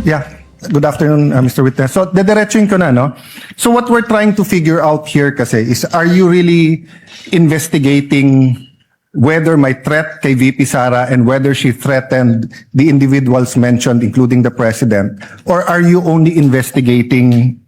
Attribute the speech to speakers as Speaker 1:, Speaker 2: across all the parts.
Speaker 1: Yeah. Good afternoon, Mr. Witness. So, dediretsuin ko na, no? So, what we're trying to figure out here kasi is, are you really investigating whether may threat kay VP Sara and whether she threatened the individuals mentioned, including the President? Or are you only investigating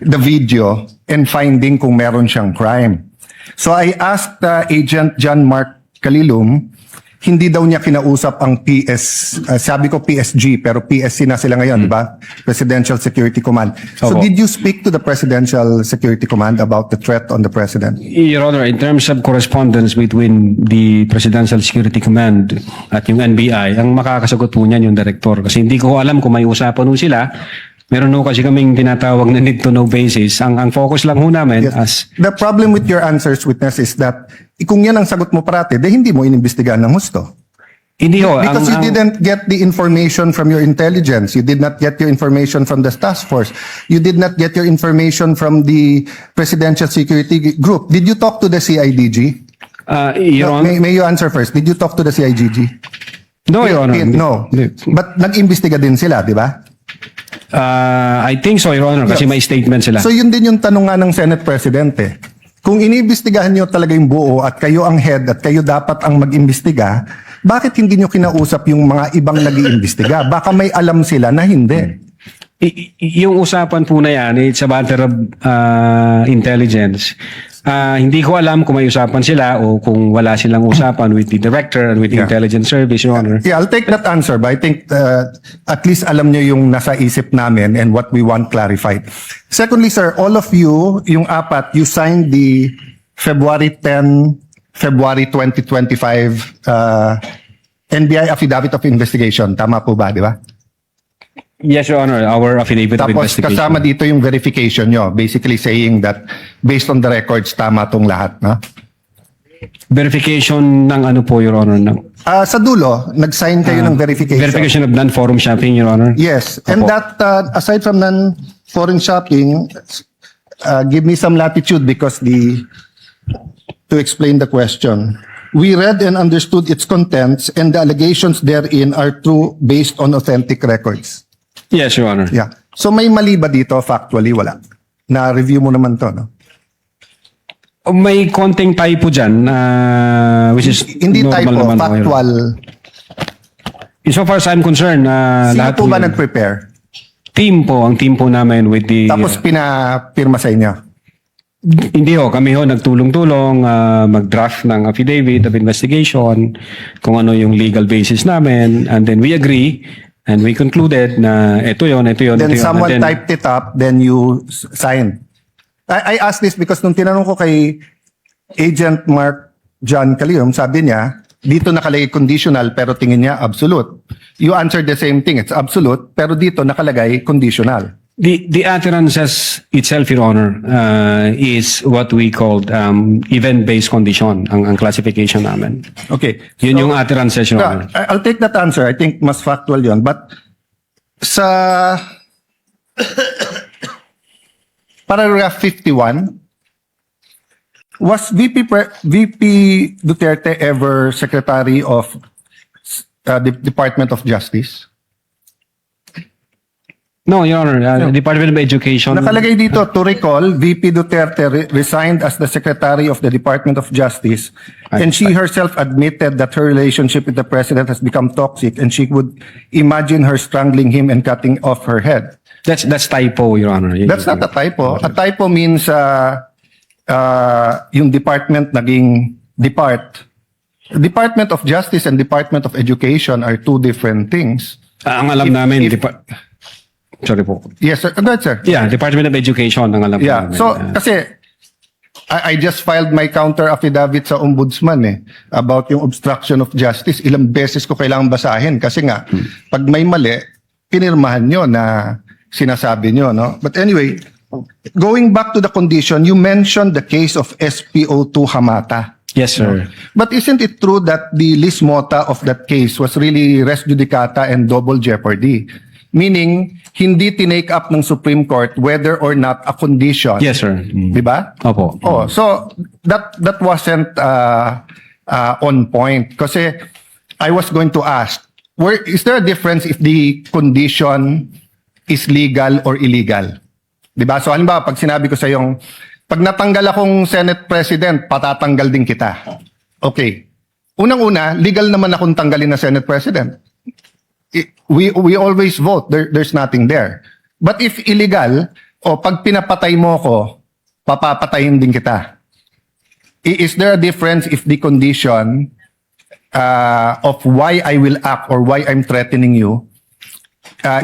Speaker 1: the video and finding kung meron siyang crime? So, I asked Agent John Mark Calilum, hindi daw niya kinausap ang sabi ko PSG, pero PSC na sila ngayon, di ba? Presidential Security Command. So
Speaker 2: Opo.
Speaker 1: did you speak to the Presidential Security Command about the threat on the President?
Speaker 2: Your Honor, in terms of correspondence between the Presidential Security Command at yung NBI, ang makakasagot po niyan yung Director. Kasi hindi ko alam kung may usapan po sila. Meron po kasi kaming tinatawag na need to know basis. Ang focus lang po namin as...
Speaker 1: The problem with your answers, Witness, is that kung yan ang sagot mo parati, hindi mo inimbestigahan ng husto.
Speaker 2: Hindi ho.
Speaker 1: Because you didn't get the information from your intelligence. You did not get your information from the task force. You did not get your information from the Presidential Security Group. Did you talk to the CIDG?
Speaker 2: Your Honor,
Speaker 1: May you answer first. Did you talk to the CIDG?
Speaker 2: no, Your Honor.
Speaker 1: No.
Speaker 2: Hindi.
Speaker 1: But nag-imbestiga din sila, di ba?
Speaker 2: I think so, Your Honor, kasi may statement sila.
Speaker 1: So yun din yung tanong nga ng Senate President eh. Kung iniimbestigahan nyo talaga yung buo at kayo ang head at kayo dapat ang mag-imbestiga, bakit hindi nyo kinausap yung mga ibang nag-iimbestiga? Baka may alam sila na hindi.
Speaker 2: Yung usapan po na yan, it's a matter of intelligence. Hindi ko alam kung may usapan sila o kung wala silang usapan with the Director and with the Intelligence Service, Your Honor.
Speaker 1: Yeah, I'll take that answer, but I think at least alam nyo yung nasa isip namin and what we want clarified. Secondly, sir, all of you, yung apat, you signed the February 10, February 2025 NBI Affidavit of Investigation. Tama po ba, di ba?
Speaker 2: Yes, Your Honor, our affidavit of
Speaker 1: Tapos
Speaker 2: investigation.
Speaker 1: kasama dito yung verification nyo, basically saying that based on the records, tama tong lahat, no?
Speaker 2: Verification ng ano po, Your Honor?
Speaker 1: Sa dulo, nag-sign kayo ng verification.
Speaker 2: Verification of non-forum shopping, Your Honor?
Speaker 1: Yes. And
Speaker 2: Opo.
Speaker 1: that, aside from non-foreign shopping, give me some latitude because to explain the question. We read and understood its contents and the allegations therein are true based on authentic records.
Speaker 2: Yes, Your Honor.
Speaker 1: Yeah. So may mali ba dito? Factually, wala. Na-review mo naman to, no?
Speaker 2: May konting typo dyan, which is
Speaker 1: Hindi
Speaker 2: normal
Speaker 1: typo,
Speaker 2: naman po, Your Honor.
Speaker 1: factual.
Speaker 2: So far as I'm concerned,
Speaker 1: Sino
Speaker 2: lahat
Speaker 1: po ba
Speaker 2: yun.
Speaker 1: nag-prepare?
Speaker 2: Ang team po namin with the...
Speaker 1: Tapos pinapirma sa inyo?
Speaker 2: Hindi ho, kami ho nagtulong-tulong mag-draft ng affidavit of investigation, kung ano yung legal basis namin, and then we agree, and we concluded na ito yun.
Speaker 1: Then someone typed it up, then you signed. I asked this because nung tinanong ko kay Agent Mark John Calilum, sabi niya, dito nakalagay conditional pero tingin niya absolute. You answered the same thing, it's absolute, pero dito nakalagay conditional.
Speaker 2: The utterances itself, Your Honor, is what we called event-based condition, ang classification namin.
Speaker 1: Okay.
Speaker 2: Yun yung utterances, Your Honor.
Speaker 1: I'll take that answer. I think mas factual yun. But sa paragraph 51, was VP Duterte ever Secretary of the Department of Justice?
Speaker 2: No, Your Honor, Department of Education.
Speaker 1: Nakalagay dito, to recall, VP Duterte resigned as the Secretary of the Department of Justice and she herself admitted that her relationship with the President has become toxic and she would imagine her strangling him and cutting off her head.
Speaker 2: That's typo, Your Honor.
Speaker 1: That's not a typo. A typo means yung department naging depart. Department of Justice and Department of Education are two different things.
Speaker 2: Ang alam namin, sorry po.
Speaker 1: Yes, sir. Go ahead, sir.
Speaker 2: Yeah, Department of Education ang alam
Speaker 1: Yeah.
Speaker 2: namin.
Speaker 1: So, kasi I just filed my counter affidavit sa ombudsman about yung obstruction of justice. Ilang beses ko kailangan basahin kasi nga, pag may mali, pinirmahan nyo na sinasabi nyo, no? But anyway, going back to the condition, you mentioned the case of SPO2 Hamata.
Speaker 2: Yes, sir.
Speaker 1: But isn't it true that the lis mota of that case was really res judicata and double jeopardy? Meaning, hindi tinake up ng Supreme Court whether or not a condition.
Speaker 2: Yes, sir.
Speaker 1: Di ba?
Speaker 2: Opo.
Speaker 1: Oh, so that wasn't on point. Kasi I was going to ask, is there a difference if the condition is legal or illegal? Diba? So halimbawa, pag sinabi ko sa yung, pag natanggal akong Senate President, patatanggal din kita. Okay. Unang-una, legal naman akong tanggalin na Senate President. We always vote. There's nothing there. But if illegal, o pag pinapatay mo ko, papapatayin din kita. Is there a difference if the condition of why I will act or why I'm threatening you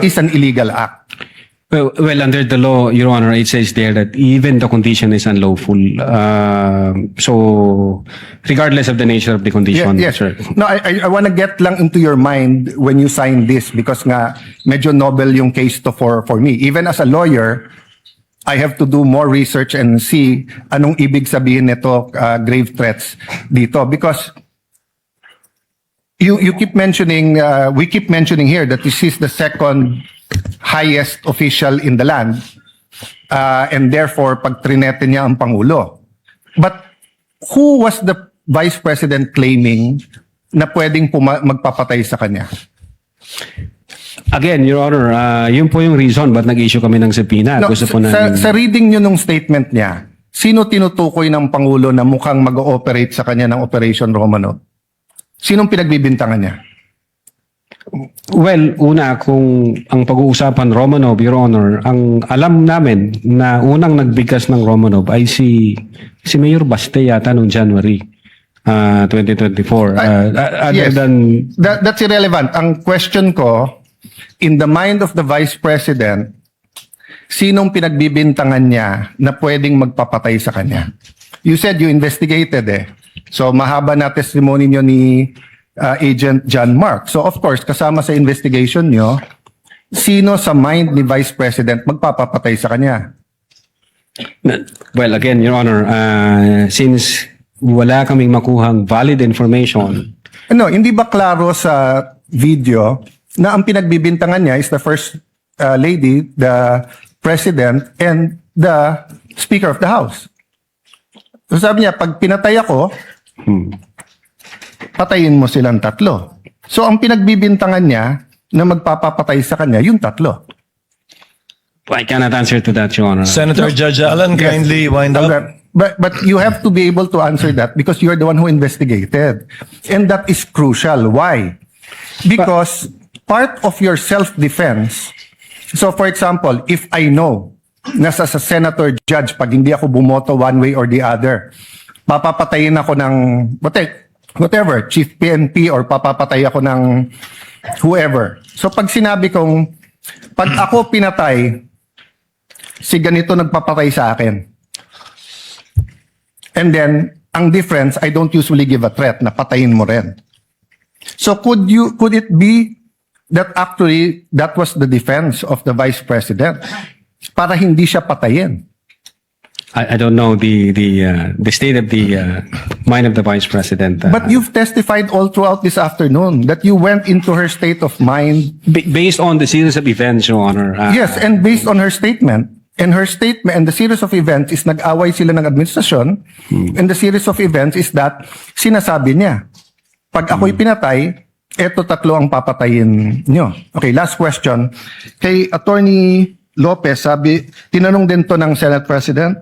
Speaker 1: is an illegal act?
Speaker 2: Well, under the law, Your Honor, it says there that even the condition is unlawful. So, regardless of the nature of the condition,
Speaker 1: Yes.
Speaker 2: sir.
Speaker 1: No, I want to get lang into your mind when you sign this because nga medyo novel yung case to for me. Even as a lawyer, I have to do more research and see anong ibig sabihin nito grave threats dito because you keep mentioning we keep mentioning here that this is the second highest official in the land and therefore pag trinete niya ang pangulo. But who was the vice president claiming na pwedeng magpapatay sa kanya?
Speaker 2: Again, Your Honor, yun po yung reason ba't nag-issue kami ng subpoena.
Speaker 1: No,
Speaker 2: Gusto po
Speaker 1: sa reading nyo nung statement niya, sino tinutukoy ng pangulo na mukhang mag-ooperate sa kanya ng Operation Romanov? Sinong pinagbibintangan niya?
Speaker 2: Well, una, kung ang pag-uusapan Romanov, Your Honor, ang alam namin na unang nagbigkas ng Romanov ay si Mayor Baste yata noong January 2024.
Speaker 1: Yes. That's irrelevant. Ang question ko, in the mind of the Vice President, sinong pinagbibintangan niya na pwedeng magpapatay sa kanya? You said you investigated eh. So mahaba na testimony niyo ni Agent John Mark. So of course, kasama sa investigation niyo, sino sa mind ni Vice President magpapapatay sa kanya?
Speaker 2: Well, again, Your Honor, since wala kaming makuhang valid information.
Speaker 1: No, hindi ba klaro sa video na ang pinagbibintangan niya is the First Lady, the President, and the Speaker of the House? So sabi niya, pag pinatay ako, patayin mo silang tatlo. So ang pinagbibintangan niya na magpapapatay sa kanya, yung tatlo.
Speaker 2: I cannot answer to that, Your Honor.
Speaker 3: Senator Judge Allen, kindly wind up.
Speaker 1: Okay. But you have to be able to answer that because you're the one who investigated. And that is crucial. Why? Because part of your self-defense, so for example, if I know na sa senator judge, pag hindi ako bumoto one way or the other, papapatayin ako ng whatever, chief PNP or papapatay ako ng whoever. So pag sinabi kong, pag ako pinatay, si ganito nagpapatay sa akin. And then, ang difference, I don't usually give a threat na patayin mo rin. So could it be that actually that was the defense of the Vice President para hindi siya patayin?
Speaker 2: I don't know the state of the mind of the Vice President.
Speaker 1: But you've testified all throughout this afternoon that you went into her state of mind.
Speaker 2: Based on the series of events, Your Honor.
Speaker 1: Yes, and based on her statement. And her statement and the series of events is nag-away sila ng administrasyon. And the series of events is that sinasabi niya, pag ako'y pinatay, eto tatlo ang papatayin nyo. Okay, last question. Kay Attorney Lopez, tinanong din to ng Senate President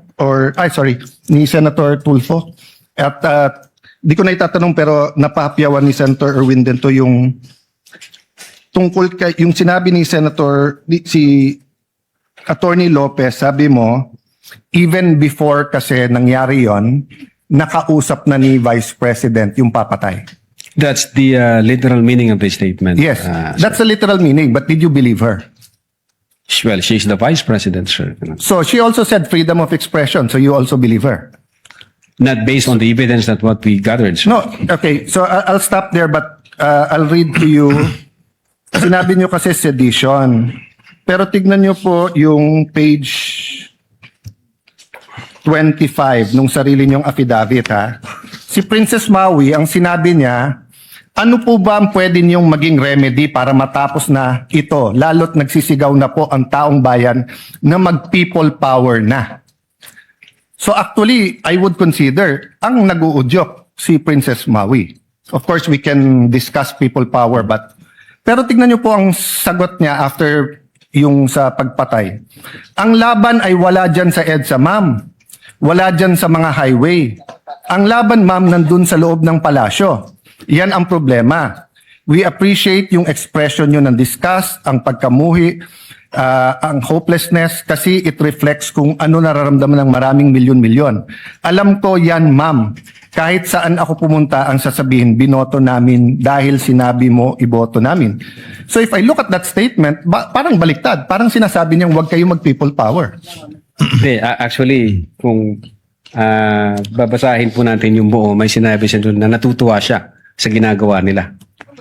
Speaker 1: ni Senator Tulfo. At di ko na itatanong pero napahapyawan ni Senator Erwin din to yung tungkol kay yung sinabi ni si Attorney Lopez, sabi mo, even before kasi nangyari yon, nakausap na ni Vice President yung papatay.
Speaker 2: That's the literal meaning of the statement.
Speaker 1: Yes, that's the literal meaning, but did you believe her?
Speaker 2: Well, she's the Vice President, sir.
Speaker 1: So she also said freedom of expression, so you also believe her?
Speaker 2: Not based on the evidence that what we gathered, sir.
Speaker 1: No, okay, so I'll stop there, but I'll read to you. Sinabi niyo kasi sedition. Pero tignan niyo po yung page 25 nung sarili niyong affidavit ha. Si Princess Maui, ang sinabi niya, ano po ba ang pwede niyong maging remedy para matapos na ito? Lalo't nagsisigaw na po ang taong bayan na mag-people power na. So actually, I would consider ang nag-uudyok si Princess Maui. Of course, we can discuss people power, but Pero tignan niyo po ang sagot niya after yung sa pagpatay. Ang laban ay wala dyan sa EDSA, ma'am. Wala dyan sa mga highway. Ang laban, ma'am, nandun sa loob ng palasyo. Yan ang problema. We appreciate yung expression nyo ng disgust, ang pagkamuhi, ang hopelessness, kasi it reflects kung ano nararamdaman ng maraming milyon-milyon. Alam ko yan, ma'am. Kahit saan ako pumunta, ang sasabihin, binoto namin dahil sinabi mo, iboto namin. So if I look at that statement, parang baliktad. Parang sinasabi niyang huwag kayo mag-people power.
Speaker 2: Hindi, actually, kung babasahin po natin yung buo, may sinabi siya doon na natutuwa siya sa ginagawa nila.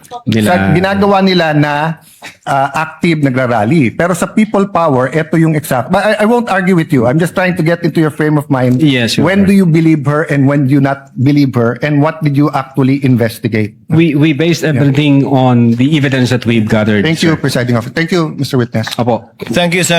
Speaker 1: Sa ginagawa nila na active nagrarally. Pero sa people power, ito yung exact. But I won't argue with you. I'm just trying to get into your frame of mind.
Speaker 2: Yes, Your
Speaker 1: when
Speaker 2: Honor.
Speaker 1: do you believe her and when do you not believe her? And what did you actually investigate?
Speaker 2: We based everything on the evidence that we've gathered.
Speaker 1: Thank you, Presiding Officer. Thank you, Mr. Witness.
Speaker 2: Opo.
Speaker 3: Thank you, Sen.